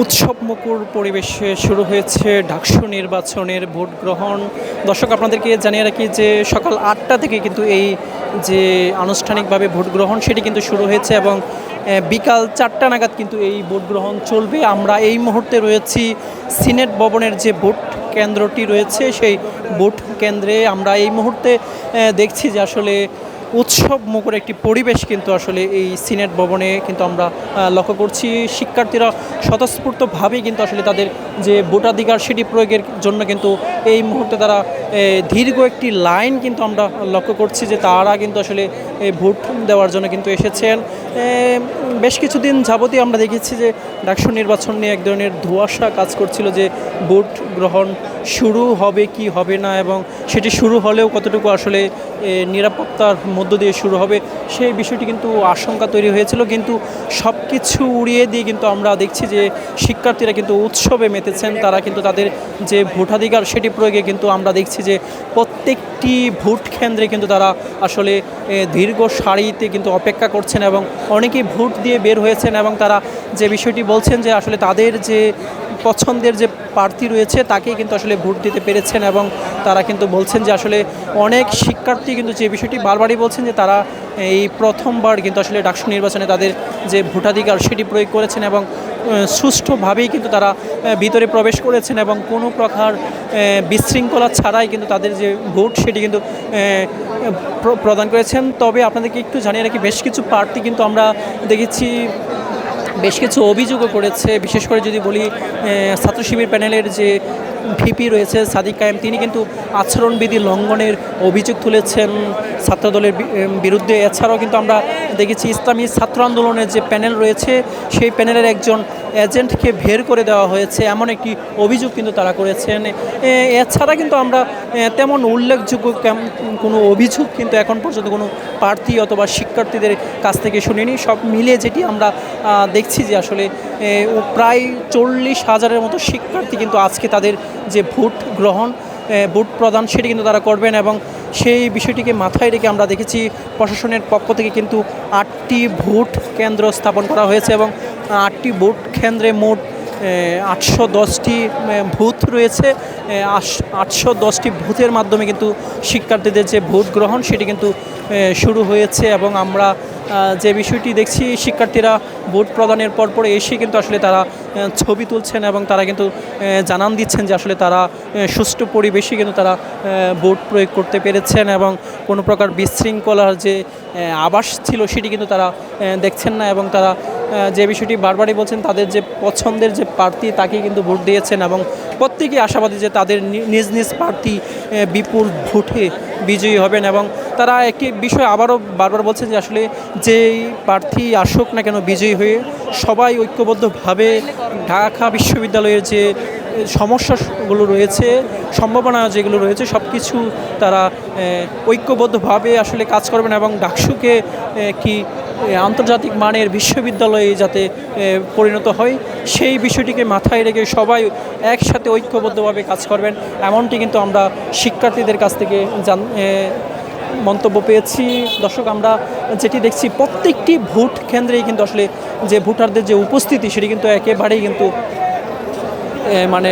উৎসবমুখর পরিবেশে শুরু হয়েছে ডাকসু নির্বাচনের ভোট গ্রহণ। দর্শক, আপনাদেরকে জানিয়ে রাখি যে সকাল ৮টা থেকে কিন্তু এই যে আনুষ্ঠানিকভাবে ভোট গ্রহণ সেটি কিন্তু শুরু হয়েছে এবং বিকাল ৪টা নাগাদ কিন্তু এই ভোট গ্রহণ চলবে। আমরা এই মুহূর্তে রয়েছি সিনেট ভবনের যে ভোট কেন্দ্রটি রয়েছে সেই ভোট কেন্দ্রে। আমরা এই মুহূর্তে দেখছি যে আসলে উৎসব মুখর একটি পরিবেশ কিন্তু আসলে এই সিনেট ভবনে কিন্তু আমরা লক্ষ্য করছি। শিক্ষার্থীরা স্বতঃস্ফূর্তভাবেই কিন্তু আসলে তাদের যে ভোটাধিকার সেটি প্রয়োগের জন্য কিন্তু এই মুহূর্তে তারা দীর্ঘ একটি লাইন কিন্তু আমরা লক্ষ্য করছি যে তারা কিন্তু আসলে ভোট দেওয়ার জন্য কিন্তু এসেছেন। বেশ কিছুদিন যাবতই আমরা দেখেছি যে ডাকসু নির্বাচন নিয়ে এক ধরনের ধোঁয়াশা কাজ করছিল যে ভোট গ্রহণ শুরু হবে কি হবে না, এবং সেটি শুরু হলেও কতটুকু আসলে নিরাপত্তার মধ্য দিয়ে শুরু হবে সেই বিষয়টি কিন্তু আশঙ্কা তৈরি হয়েছিল। কিন্তু সব কিছু উড়িয়ে দিয়ে কিন্তু আমরা দেখছি যে শিক্ষার্থীরা কিন্তু উৎসবে মেতেছেন। তারা কিন্তু তাদের যে ভোটাধিকার সেটি প্রয়োগে কিন্তু আমরা দেখছি যে প্রত্যেকটি ভোট কেন্দ্রে কিন্তু তারা আসলে দীর্ঘ সারিতে কিন্তু অপেক্ষা করছেন এবং অনেকেই ভোট দিয়ে বের হয়েছেন এবং তারা যে বিষয়টি বলছেন যে আসলে তাদের যে পছন্দের যে প্রার্থী রয়েছে তাকেই কিন্তু আসলে ভোট দিতে পেরেছেন এবং তারা কিন্তু বলছেন যে আসলে অনেক শিক্ষার্থী কিন্তু যে বিষয়টি বারবারই বলছেন যে তারা এই প্রথমবার কিন্তু আসলে ডাকসু নির্বাচনে তাদের যে ভোটাধিকার সেটি প্রয়োগ করেছেন এবং সুষ্ঠুভাবেই কিন্তু তারা ভিতরে প্রবেশ করেছেন এবং কোনো প্রকার বিশৃঙ্খলা ছাড়াই কিন্তু তাদের যে ভোট সেটি কিন্তু প্রদান করেছেন। তবে আপনাদেরকে একটু জানিয়ে রাখি, বেশ কিছু প্রার্থী কিন্তু আমরা দেখেছি বেশ কিছু অভিযোগও করেছে। বিশেষ করে যদি বলি, ছাত্র শিবির প্যানেলের যে ভিপি রয়েছে সাদিক কায়েম, তিনি কিন্তু আচরণবিধি লঙ্ঘনের অভিযোগ তুলেছেন ছাত্রদলের বিরুদ্ধে। এছাড়াও কিন্তু আমরা দেখেছি ইসলামী ছাত্র আন্দোলনের যে প্যানেল রয়েছে সেই প্যানেলের একজন এজেন্টকে বের করে দেওয়া হয়েছে, এমন একটি অভিযোগ কিন্তু তারা করেছেন। এছাড়া কিন্তু আমরা তেমন উল্লেখযোগ্য কোনো অভিযোগ কিন্তু এখন পর্যন্ত কোনো প্রার্থী অথবা শিক্ষার্থীদের কাছ থেকে শুনিনি। সব মিলিয়ে যেটি আমরা দেখছি যে আসলে প্রায় 40,000-এর মতো শিক্ষার্থী কিন্তু আজকে তাদের যে ভোট গ্রহণ ভোট প্রদান সেটি কিন্তু তারা করবেন এবং সেই বিষয়টিকে মাথায় রেখে আমরা দেখেছি প্রশাসনের পক্ষ থেকে কিন্তু 8টি ভোট কেন্দ্র স্থাপন করা হয়েছে এবং 8টি ভোট কেন্দ্রে মোট 810টি বুথ রয়েছে। 810টি বুথের মাধ্যমে কিন্তু শিক্ষার্থীদের যে ভোট গ্রহণ সেটি কিন্তু শুরু হয়েছে এবং আমরা যে বিষয়টি দেখছি, শিক্ষার্থীরা ভোট প্রদানের পরপর এসে কিন্তু আসলে তারা ছবি তুলছেন এবং তারা কিন্তু জানান দিচ্ছেন যে আসলে তারা সুষ্ঠু পরিবেশে কিন্তু তারা ভোট প্রয়োগ করতে পেরেছেন এবং কোনো প্রকার বিশৃঙ্খলার যে আভাস ছিল সেটি কিন্তু তারা দেখছেন না এবং তারা যে বিষয়টি বারবারই বলছেন তাদের যে পছন্দের যে প্রার্থী তাকেই কিন্তু ভোট দিয়েছেন এবং প্রত্যেকেই আশাবাদী যে তাদের নিজ নিজ প্রার্থী বিপুল ভোটে বিজয়ী হবেন। এবং তারা একটি বিষয় আবারও বারবার বলছেন যে আসলে যেই প্রার্থী আসুক না কেন বিজয়ী হয়ে সবাই ঐক্যবদ্ধভাবে ঢাকা বিশ্ববিদ্যালয়ের যে সমস্যাগুলো রয়েছে, সম্ভাবনা যেগুলো রয়েছে সব কিছু তারা ঐক্যবদ্ধভাবে আসলে কাজ করবেন এবং ডাকসুকে কি আন্তর্জাতিক মানের বিশ্ববিদ্যালয়ে যাতে পরিণত হয় সেই বিষয়টিকে মাথায় রেখে সবাই একসাথে ঐক্যবদ্ধভাবে কাজ করবেন, এমনটি কিন্তু আমরা শিক্ষার্থীদের কাছ থেকে মন্তব্য পেয়েছি। দর্শক, আমরা যেটি দেখছি প্রত্যেকটি ভোট কেন্দ্রেই কিন্তু আসলে যে ভোটারদের যে উপস্থিতি সেটি কিন্তু একেবারেই কিন্তু মানে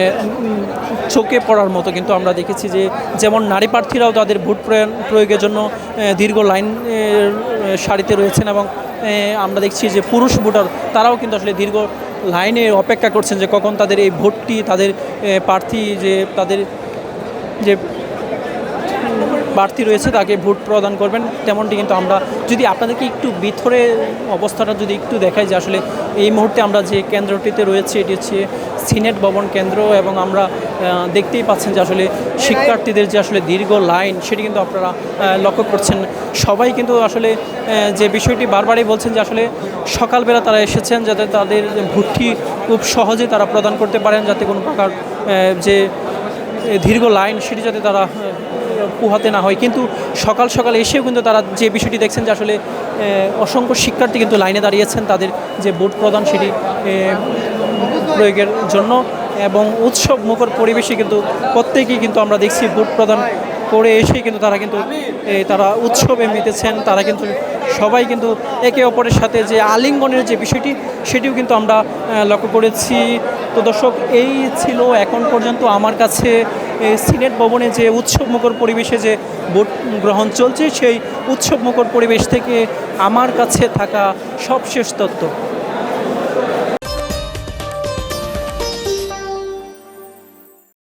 চোখে পড়ার মতো কিন্তু আমরা দেখেছি যে যেমন নারী প্রার্থীরাও তাদের ভোট প্রয়োগের জন্য দীর্ঘ লাইন সারিতে রয়েছেন এবং আমরা দেখছি যে পুরুষ ভোটার তারাও কিন্তু আসলে দীর্ঘ লাইনে অপেক্ষা করছেন যে কখন তাদের এই ভোটটি তাদের প্রার্থী যে তাদের যে প্রার্থী রয়েছে তাকে ভোট প্রদান করবেন। তেমনটি কিন্তু আমরা যদি আপনাদেরকে একটু ভিতরে অবস্থাটা যদি একটু দেখাই যে আসলে এই মুহূর্তে আমরা যে কেন্দ্রটিতে রয়েছে এটি হচ্ছে সিনেট ভবন কেন্দ্র এবং আমরা দেখতেই পাচ্ছেন যে আসলে শিক্ষার্থীদের যে আসলে দীর্ঘ লাইন সেটি কিন্তু আপনারা লক্ষ্য করছেন। সবাই কিন্তু আসলে যে বিষয়টি বারবারই বলছেন যে আসলে সকালবেলা তারা এসেছেন যাতে তাদের ভোটটি খুব সহজে তারা প্রদান করতে পারেন, যাতে কোনো প্রকার যে দীর্ঘ লাইন সেটি যাতে তারা পোহাতে না হয়। কিন্তু সকাল সকাল এসেও কিন্তু তারা যে বিষয়টি দেখছেন যে আসলে অসংখ্য শিক্ষার্থী কিন্তু লাইনে দাঁড়িয়েছেন তাদের যে ভোট প্রদান সেটি প্রয়োগের জন্য এবং উৎসব মুখর পরিবেশে কিন্তু প্রত্যেকেই কিন্তু আমরা দেখছি ভোট প্রদান করে এসেই কিন্তু তারা উৎসবে মেতেছেন। তারা কিন্তু সবাই কিন্তু একে অপরের সাথে যে আলিঙ্গনের যে বিষয়টি সেটিও কিন্তু আমরা লক্ষ্য করেছি। তো দর্শক এই ছিল এখন পর্যন্ত আমার কাছে সিনেট ভবনে যে উৎসবমুখর পরিবেশে যে ভোট গ্রহণ চলছে সেই উৎসবমুখর পরিবেশ থেকে আমার কাছে থাকা সবশেষ তথ্য।